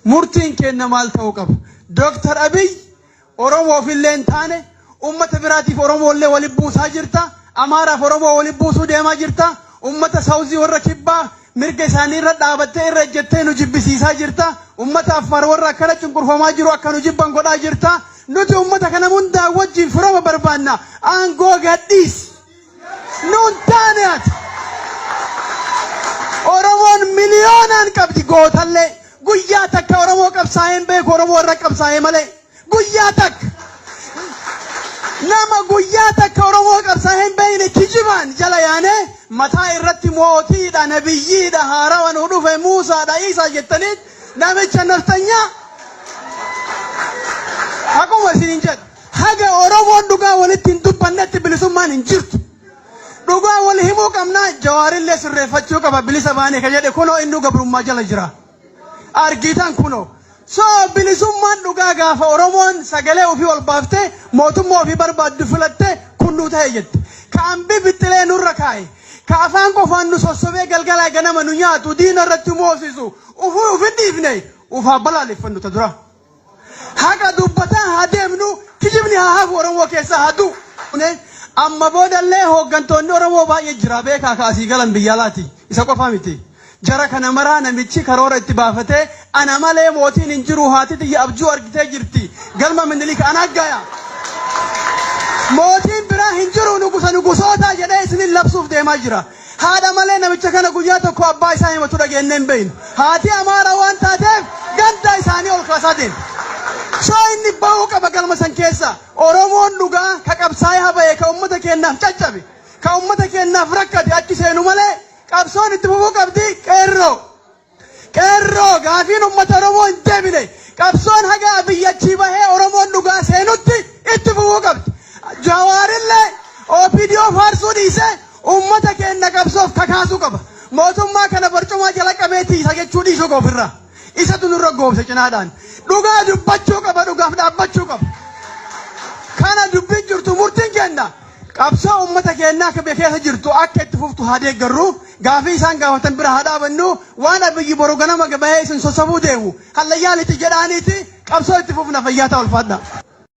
murtiin kenna maal ta'uu qaba. Dr. Abiy Oromoo filleen taane ummata biraatiif Oromoo illee waliin buusaa jirta. Amaaraaf Oromoo waliin buusuu deemaa jirta. Ummata Saawuzii warra kibbaa mirga isaanii irra dhaabattee irra ejjettee nu jibbisiisaa jirta. Ummata Affaar warra akkana cunqurfamaa jiru akka nu jibban godhaa jirta. Nuti ummata kana hundaa wajjin firoma barbaanna. Aangoo gadhiis. Nuun taane ati. Oromoon miliyoonaan qabdi gootallee. Guyyaa takka Oromoo qabsaa'een beeku Oromoo irra qabsaa'ee malee. Guyyaa takka. Nama guyyaa takka Oromoo qabsaa'een beekne kijibaan jala yaane mataa irratti mootiidha nabiyyiidha haarawa nu dhufe Muusaadha Iisaa jettaniit namicha naftanyaa. Akkuma isiniin jedhu haga Oromoon dhugaa walitti hin dubbannetti bilisummaan hin jirtu. Dhugaa wal himuu qabnaa Jawaarillee sirreeffachuu qaba bilisa baanee ka jedhe kunoo inni gabrummaa jala jira. Argitan kunoo. So bilisummaan dhugaa gaafa Oromoon sagalee ofii ol baaftee mootummaa ofii barbaaddu filattee kunnuu ta'e jette. Kaambii bittilee nurra kaa'e. Ka afaan qofaan nu sossobee galgalaa ganama nu nyaatu diina irratti moosisu. Ufin dhiifne ufaa balaaleffannu ta dura. Haqa dubbataa haa deemnu kijibni haa hafu Oromoo keessa haa du'u. Amma boodallee hooggantoonni Oromoo baay'ee jira beekaa kaasii galan biyya alaati. Isa qofa miti. Jara kana maraa namichi karoora itti baafatee ana malee mootiin hin jiru haati xiyya abjuu argitee jirti. Galma Minilik ana gaya. Mootiin biraa hin jiru nugusoota jedhee isinin labsuuf deemaa jira. Haadha malee namicha kana guyyaa tokko abbaa isaa himatu dhageennee hin beeknu. Haati Amaara waan taateef ganda isaanii ol kaasaa deemu. Soo inni bahuu qaba galma san keessa. Oromoon dhugaa ka qabsaa'ee habaye ka ummata keennaaf caccabe. Ka ummata keennaaf rakkate achi seenu malee qabsoon itti fufuu qabdi qeerroo. Qeerroo gaafiin ummata Oromoo hin deebine. Qabsoon haga biyyachii bahee Oromoon dhugaa seenutti itti fufuu qabdi. Jawaarillee OPDO faarsuu dhiisee ummata keenya qabsoof kakaasuu qaba. Mootummaa kana barcumaa jala qabeetii isa jechuu dhiisuu qaba ofirraa. Isatu nurra goobse cinaadhaan. Dhugaa dubbachuu qaba dhugaaf dhaabbachuu qaba. Kana dubbiin jirtu murtiin kenna. Qabsoo ummata keenyaa keessa jirtu akka itti fuftu haa deeggarru. Gaafii isaan gaafatan bira haa dhaabannu. Waan abiyyi boru ganama bahee isin sossobuu deemu. Hallayyaalitti jedhaaniiti qabsoo itti fufna fayyaa ta'u ulfaadha.